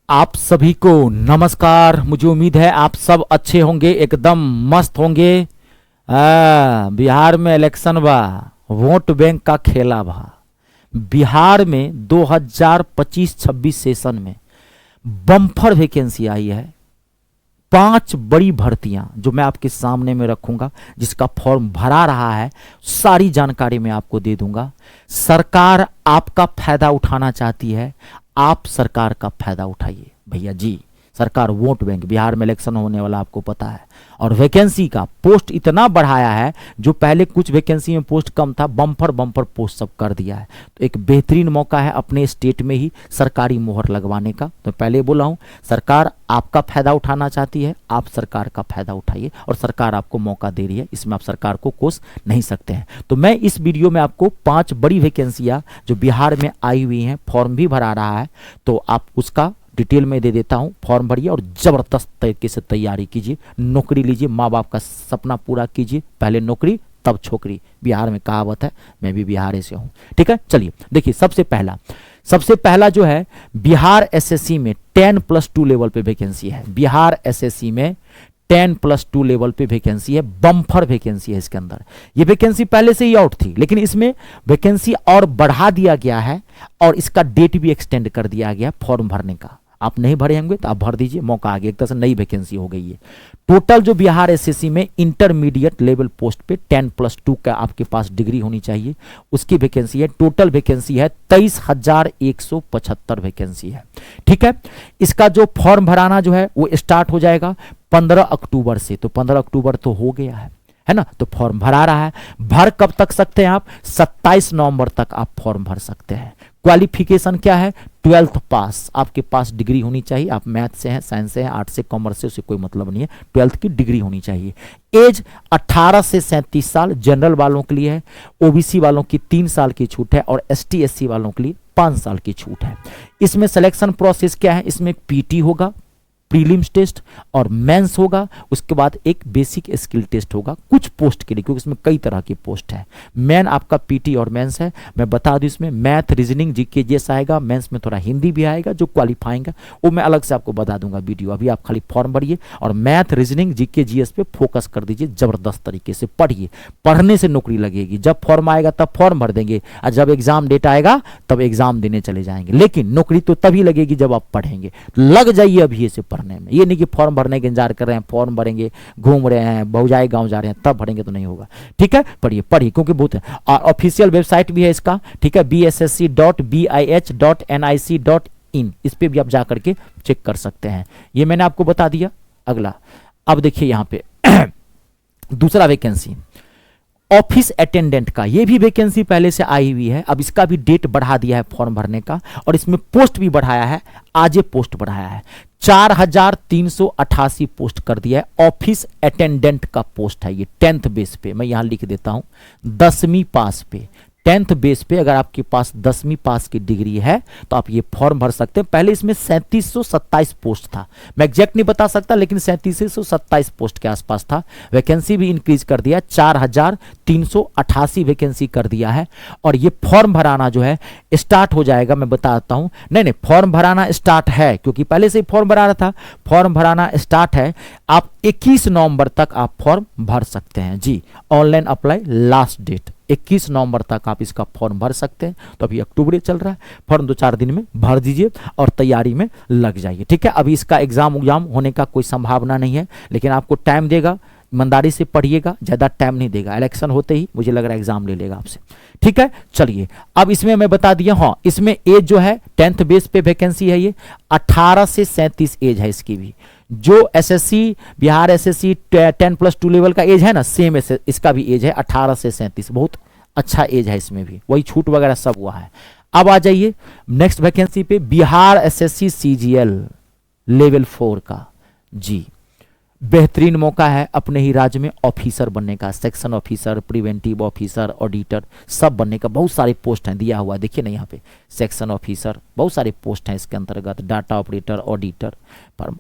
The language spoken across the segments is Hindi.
आप सभी को नमस्कार। मुझे उम्मीद है आप सब अच्छे होंगे, एकदम मस्त होंगे। बिहार में इलेक्शन बा, वोट बैंक का खेला बा। बिहार में 2025-26 सेशन में बम्पर वैकेंसी आई है। 5 बड़ी भर्तियां जो मैं आपके सामने में रखूंगा, जिसका फॉर्म भरा रहा है, सारी जानकारी मैं आपको दे दूंगा। सरकार आपका फायदा उठाना चाहती है, आप सरकार का फायदा उठाइए भैया जी। सरकार वोट बैंक, बिहार में इलेक्शन होने वाला आपको पता है, और वैकेंसी का पोस्ट इतना बढ़ाया है, जो पहले कुछ वैकेंसी में पोस्ट कम था, बम्पर बम्पर पोस्ट सब कर दिया है। तो एक बेहतरीन मौका है अपने स्टेट में ही सरकारी मोहर लगवाने का। तो पहले बोला हूं, सरकार आपका फायदा उठाना चाहती है, आप सरकार का फायदा उठाइए, और सरकार आपको मौका दे रही है, इसमें आप सरकार को कोस नहीं सकते हैं। तो मैं इस वीडियो में आपको 5 बड़ी वैकेंसियां जो बिहार में आई हुई हैं, फॉर्म भी भरा रहा है, तो आप उसका डिटेल में दे देता हूं। फॉर्म भरिए और जबरदस्त तरीके से तैयारी कीजिए, नौकरी लीजिए, माँ बाप का सपना पूरा कीजिए। पहले नौकरी तब छोकरी, बिहार में कहावत है, मैं भी बिहार से हूं। ठीक है, चलिए देखिए। सबसे पहला जो है, बिहार एसएससी में 10+2 लेवल पे वैकेंसी है। बिहार एसएससी में 10+2 लेवल पे वैकेंसी है, बम्पर वैकेंसी है इसके अंदर। ये वैकेंसी पहले से ही आउट थी, लेकिन इसमें वैकेंसी और बढ़ा दिया गया है, और इसका डेट भी एक्सटेंड कर दिया गया फॉर्म भरने का। आप नहीं भरे होंगे तो आप भर दीजिए, मौका आ गया, एक तरह से नई वैकेंसी हो गई है। टोटल जो बिहार एसएससी में इंटरमीडिएट लेवल पोस्ट पे 10+2 का आपके पास डिग्री होनी चाहिए, उसकी वैकेंसी है। टोटल वैकेंसी है 23,175 वैकेंसी है। ठीक है, इसका जो फॉर्म भराना जो है वो स्टार्ट हो जाएगा 15 अक्टूबर से। तो 15 अक्टूबर तो हो गया है ना। तो फॉर्म भरा रहा है। भर कब तक सकते हैं आप? 27 नवंबर तक आप फॉर्म भर सकते हैं। क्वालिफिकेशन क्या है? 12th पास, आपके पास डिग्री होनी चाहिए। आप मैथ से हैं, साइंस से हैं, आर्ट से, कॉमर्स से, उससे कोई मतलब नहीं है, 12th की डिग्री होनी चाहिए। एज 18 से 37 साल जनरल वालों के लिए है, ओबीसी वालों की 3 साल की छूट है, और एसटी एससी वालों के लिए 5 साल की छूट है। इसमें सिलेक्शन प्रोसेस क्या है? इसमें पीटी होगा, प्रीलिम्स टेस्ट, और मेंस होगा। उसके बाद एक बेसिक स्किल टेस्ट होगा कुछ पोस्ट के लिए, क्योंकि इसमें कई तरह की पोस्ट है। मेन आपका पीटी और मेंस है। मैं बता दूं, इसमें मैथ, रीजनिंग, जीके जैसा आएगा, मेंस में थोड़ा हिंदी भी आएगा। जो क्वालिफाइंग है वो मैं अलग से आपको बता दूंगा वीडियो। अभी आप खाली फॉर्म भरिए और मैथ, रीजनिंग, जीके, जीएस पे फोकस कर दीजिए, जबरदस्त तरीके से पढ़िए। पढ़ने से नौकरी लगेगी। जब फॉर्म आएगा तब फॉर्म भर देंगे, और जब एग्जाम डेट आएगा तब एग्जाम देने चले जाएंगे। लेकिन नौकरी तो तभी लगेगी जब आप पढ़ेंगे। लग जाइए अभी से पढ़ने में। ये नहीं कि फॉर्म भरने के इंतजार कर रहे हैं, फॉर्म भरेंगे, घूम रहे हैं, बहुजाए गांव जा रहे हैं, तब भरेंगे तो नहीं होगा। ठीक है, पढ़िए क्योंकि बहुत है। और ऑफिशियल वेबसाइट भी है इसका, ठीक है, bssc.bih.nic.in। इस पे भी आप जा करके चेक कर सकते हैं। ये मैंने आपको बता दिया। अगला, अब देखिए यहां पे दूसरा वैकेंसी ऑफिस अटेंडेंट का। ये भी वैकेंसी पहले से आई हुई है, अब इसका भी डेट बढ़ा दिया है फॉर्म भरने का, और इसमें पोस्ट भी बढ़ाया है। आज ये पोस्ट बढ़ाया है, 4,388 पोस्ट कर दिया है। ऑफिस अटेंडेंट का पोस्ट है ये, 10th बेस पे। मैं यहां लिख देता हूं 10वीं पास पे, 10th बेस पे। अगर आपके पास 10वीं पास की डिग्री है तो आप ये फॉर्म भर सकते हैं। पहले इसमें 3727 पोस्ट था, मैं एग्जैक्ट नहीं बता सकता, लेकिन 3727 पोस्ट के आसपास था। वैकेंसी भी इंक्रीज कर दिया, 4,388 वैकेंसी कर दिया है। और ये फॉर्म भराना जो है स्टार्ट हो जाएगा, मैं बताता हूं। नहीं, फॉर्म भराना स्टार्ट है, क्योंकि पहले से ही फॉर्म भरा रहा था। फॉर्म भराना स्टार्ट है। आप 21 नवंबर तक आप फॉर्म भर सकते हैं जी। ऑनलाइन अप्लाई लास्ट डेट 21 नवंबर तक आप इसका फॉर्म भर सकते हैं। तो अभी अक्टूबर चल रहा है, फॉर्म 2-4 दिन में भर दीजिए और तैयारी में लग जाइए। ठीक है, अभी इसका एग्जाम होने का कोई संभावना नहीं है, लेकिन आपको टाइम देगा। ईमानदारी से पढ़िएगा, ज्यादा टाइम नहीं देगा। इलेक्शन होते ही मुझे लग रहा है एग्जाम ले लेगा आपसे। ठीक है, चलिए अब इसमें मैं बता दिया। हाँ, इसमें एज जो है 10th बेस पे वैकेंसी है। ये 18 से 37 एज है इसकी भी। जो एसएससी, बिहार एसएससी 10+2 लेवल का एज है ना, सेम इसका भी एज है 18 से 37। बहुत अच्छा एज है इसमें भी, वही छूट वगैरह सब हुआ है। अब आ जाइए नेक्स्ट वैकेंसी पे, बिहार एसएससी सीजीएल लेवल 4 का जी। बेहतरीन मौका है अपने ही राज्य में ऑफिसर बनने का, section officer, preventive officer, auditor, सब बनने का। बहुत सारे पोस्ट हैं, दिया हुआ देखिए ना यहाँ पे, सेक्शन ऑफिसर, बहुत सारे पोस्ट हैं इसके अंतर्गत। डाटा ऑपरेटर, ऑडिटर, पर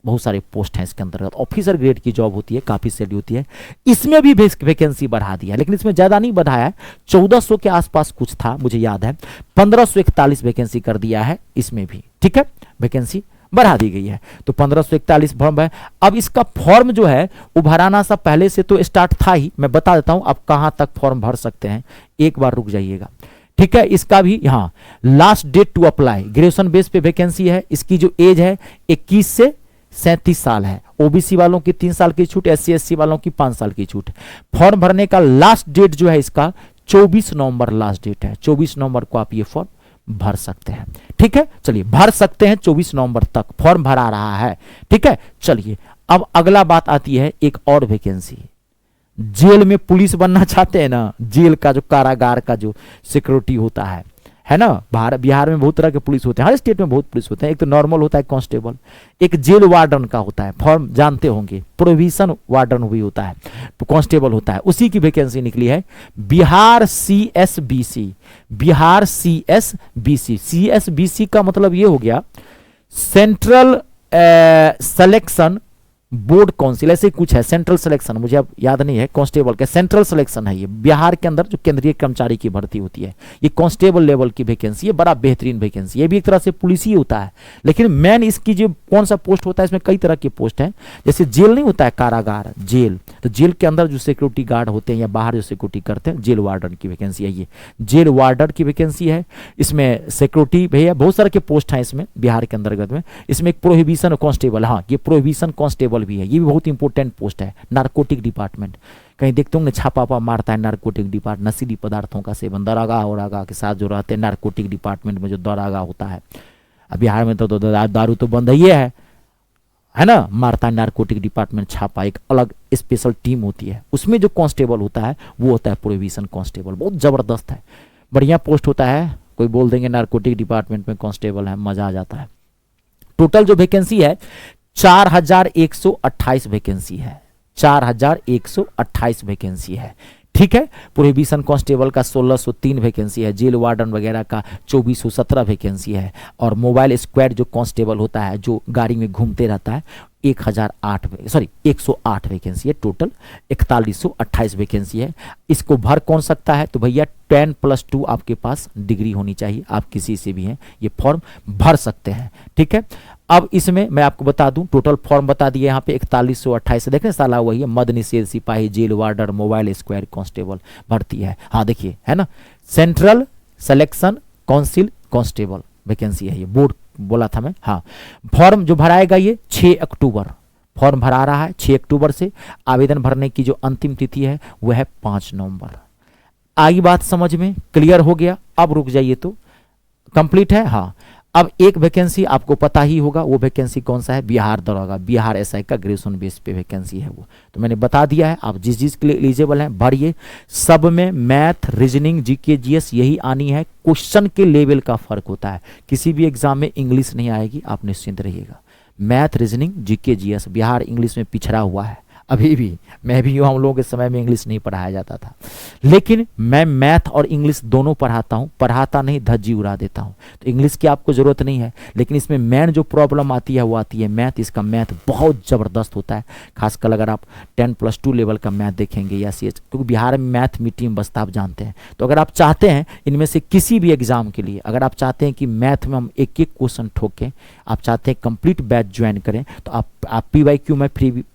बहुत सारे पोस्ट हैं इसके अंतर्गत। ऑफिसर ग्रेड की जॉब होती है, काफी सैलरी होती है। इसमें भी वैकेंसी बढ़ा दिया, लेकिन इसमें ज्यादा नहीं बढ़ाया है, 1400 के आसपास कुछ था मुझे याद है। 1541 वैकेंसी कर दिया है इसमें भी। ठीक है, वैकेंसी बढ़ा दी गई है। तो 1541 फॉर्म है। अब इसका फॉर्म जो है वो भराना सा पहले से तो स्टार्ट था ही, मैं बता देता हूं आप कहां तक फॉर्म भर सकते हैं, एक बार रुक जाइएगा, ठीक है। इसका भी यहाँ last date to apply, graduation base पे वैकेंसी है। इसकी जो एज है 21 से 37 साल है। ओबीसी वालों की 3 साल की छूट, एससी एससी वालों की 5 साल की छूट। फॉर्म भरने का लास्ट डेट जो है इसका 24 नवंबर लास्ट डेट है। 24 नवंबर को आप ये फॉर्म भर सकते हैं, ठीक है। चलिए भर सकते हैं, 24 नवंबर तक फॉर्म भरा रहा है, ठीक है। चलिए अब अगला बात आती है एक और वैकेंसी, जेल में पुलिस बनना चाहते हैं ना, जेल का जो कारागार का जो सिक्योरिटी होता है ना। बिहार में बहुत तरह के पुलिस होते हैं, हर स्टेट में बहुत पुलिस होते हैं। एक तो नॉर्मल होता है कांस्टेबल, एक जेल वार्डन का होता है, फॉर्म जानते होंगे, प्रोविजन वार्डन भी होता है, कांस्टेबल होता है, उसी की वैकेंसी निकली है। Bihar CSBC, Bihar CSBC, CSBC का मतलब ये हो गया सेंट्रल सिलेक्शन बोर्ड काउंसिल, ऐसे कुछ है, सेंट्रल सिलेक्शन, मुझे अब याद नहीं है, कांस्टेबल का सेंट्रल सिलेक्शन है ये। बिहार के अंदर जो केंद्रीय कर्मचारी की भर्ती होती है, ये कांस्टेबल लेवल की वैकेंसी है, बड़ा बेहतरीन वैकेंसी। ये भी एक तरह से पुलिस ही होता है, लेकिन मेन इसकी जो कौन सा पोस्ट होता है, इसमें कई तरह के पोस्ट हैं। जैसे जेल नहीं होता है कारागार, जेल, तो जेल के अंदर जो सिक्योरिटी गार्ड होते हैं या बाहर जो सिक्योरिटी करते हैं, जेल वार्डन की वैकेंसी है ये, जेल वार्डन की वैकेंसी है। इसमें सिक्योरिटी भैया बहुत सारे के पोस्ट हैं इसमें बिहार के अंतर्गत में। इसमें एक प्रोहिबिशन कांस्टेबल, हाँ ये प्रोहिबिशन कांस्टेबल भी है, ये भी बहुत इंपॉर्टेंट पोस्ट है। नारकोटिक डिपार्टमेंट, कहीं देखते होंगे छापा मारता है नारकोटिक डिपार्टमेंट, नशीली पदार्थों का सेवन, दरागा और आगा के साथ जो रहते हैं नारकोटिक डिपार्टमेंट में जो दरागा होता है। अब बिहार में तो दारू तो बंद ही है ना, मारता है नारकोटिक डिपार्टमेंट छापा, एक अलग स्पेशल टीम होती है, उसमें जो कांस्टेबल होता है वो होता है प्रोहिबिशन कांस्टेबल, बहुत जबरदस्त है, बढ़िया पोस्ट होता है। कोई बोल देंगे नारकोटिक डिपार्टमेंट में कांस्टेबल है, मजा आ जाता है। टोटल जो वैकेंसी है 4128 वैकेंसी है, 4128 वैकेंसी है, ठीक है। प्रोहिबिशन कांस्टेबल का 1603 वैकेंसी है, जेल वार्डन वगैरह का 2417 वैकेंसी है, और मोबाइल स्क्वाड जो कांस्टेबल होता है जो गाड़ी में घूमते रहता है 108 वैकेंसी है। टोटल 4128 वैकेंसी है। इसको भर कौन सकता है, तो भैया 10+2 आपके पास डिग्री होनी चाहिए, आप किसी से भी हैं ये फॉर्म भर सकते हैं, ठीक है। अब इसमें मैं आपको बता दूं टोटल फॉर्म बता दिए यहाँ पे 4128, देखें साला वही है, मद निषेध सिपाही, jail warder, mobile square constable भर्ती है, हाँ देखिए है ना, central selection council constable vacancy है ये, बोर्ड बोला था मैं, हाँ। फॉर्म जो भराएगा ये 6 अक्टूबर फॉर्म भरा रहा है, 6 अक्टूबर से। आवेदन भरने की जो अंतिम तिथि है वह है 5 नवंबर। आई बात समझ में, क्लियर हो गया। अब रुक जाइए, तो कंप्लीट है, हाँ। अब एक वैकेंसी आपको पता ही होगा, वो वैकेंसी कौन सा है, बिहार दरोगा, बिहार एसआई का ग्रेजुएशन बेस पे वैकेंसी है वो, तो मैंने बता दिया है। आप जिस जिस के लिए एलिजिबल हैं भरिए। सब में मैथ, रीजनिंग, जीके, जीएस यही आनी है। क्वेश्चन के लेवल का फर्क होता है, किसी भी एग्जाम में इंग्लिश नहीं आएगी, आप निश्चिंत रहिएगा। Math, reasoning, GK, GS, Bihar English में पिछड़ा हुआ है अभी भी। मैं भी हम लोगों के समय में इंग्लिश नहीं पढ़ाया जाता था, लेकिन मैं मैथ और इंग्लिश दोनों पढ़ाता हूँ, पढ़ाता नहीं धज्जी उड़ा देता हूँ। तो इंग्लिश की आपको ज़रूरत नहीं है, लेकिन इसमें मेन जो प्रॉब्लम आती है वो आती है मैथ। इसका मैथ बहुत ज़बरदस्त होता है, खासकर अगर आप 10+2 लेवल का मैथ देखेंगे या CH, क्योंकि बिहार में मैथ मीडियम बसता आप जानते हैं। तो अगर आप चाहते हैं इनमें से किसी भी एग्जाम के लिए, अगर आप चाहते हैं कि मैथ में हम एक एक क्वेश्चन ठोकें, आप चाहते हैं कंप्लीट बैच ज्वाइन करें, तो आप PYQ में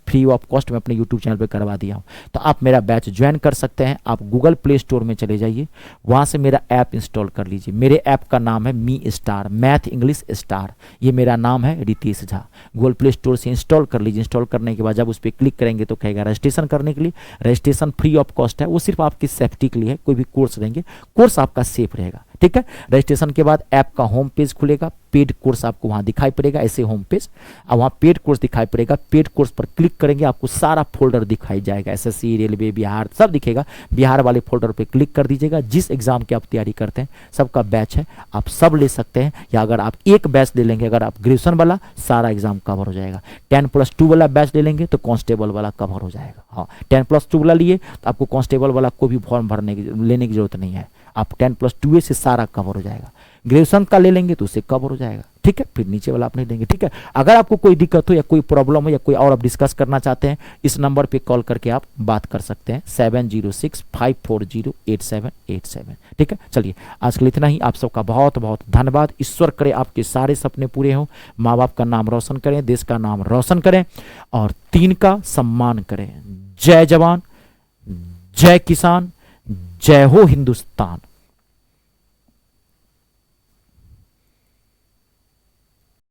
फ्री ऑफ कॉस्ट में अपने यूट्यूब चैनल पे करवा दिया हूँ, तो आप मेरा बैच ज्वाइन कर सकते हैं। आप गूगल प्ले स्टोर में चले जाइए, वहाँ से मेरा ऐप इंस्टॉल कर लीजिए। मेरे ऐप का नाम है me star, math English star, ये मेरा नाम है Ritesh Jha. Google Play Store से इंस्टॉल कर लीजिए। इंस्टॉल करने के बाद जब उस पर क्लिक करेंगे तो कहेगा रजिस्ट्रेशन करने के लिए। रजिस्ट्रेशन फ्री ऑफ कॉस्ट है, वो सिर्फ आपकी सेफ्टी के लिए है। कोई भी कोर्स लेंगे, कोर्स आपका सेफ रहेगा, ठीक है। रजिस्ट्रेशन के बाद ऐप का होम पेज खुलेगा, पेड कोर्स आपको वहाँ दिखाई पड़ेगा, ऐसे होम पेज, और वहाँ पेड कोर्स दिखाई पड़ेगा। पेड कोर्स पर क्लिक करेंगे, आपको सारा फोल्डर दिखाई जाएगा, SSC, रेलवे, बिहार सब दिखेगा। बिहार वाले फोल्डर पे क्लिक कर दीजिएगा। जिस एग्जाम की आप तैयारी करते हैं सबका बैच है, आप सब ले सकते हैं, या अगर आप एक बैच ले लेंगे, अगर आप ग्रेजुएशन वाला सारा एग्जाम कवर हो जाएगा। 10+2 वाला बैच ले लेंगे तो कांस्टेबल वाला कवर हो जाएगा। हाँ, 10+2 वाला लिए तो आपको कांस्टेबल वाला कोई भी फॉर्म भरने की लेने की जरूरत नहीं है, आप 10+2 से सारा कवर हो जाएगा। ग्रेजुएशन का ले लेंगे तो उससे कवर हो जाएगा। ठीक है, फिर नीचे वाला आप नहीं देंगे। ठीक है, अगर आपको कोई दिक्कत हो या कोई प्रॉब्लम हो या कोई और आप डिस्कस करना चाहते हैं, इस नंबर पे कॉल करके आप बात कर सकते हैं, 7065408787। ठीक है, चलिए आज के लिए इतना ही। आप सबका बहुत बहुत धन्यवाद। ईश्वर करे आपके सारे सपने पूरे हों, माँ बाप का नाम रोशन करें, देश का नाम रोशन करें और 3 का सम्मान करें। जय जवान, जय किसान, जय हो हिंदुस्तान।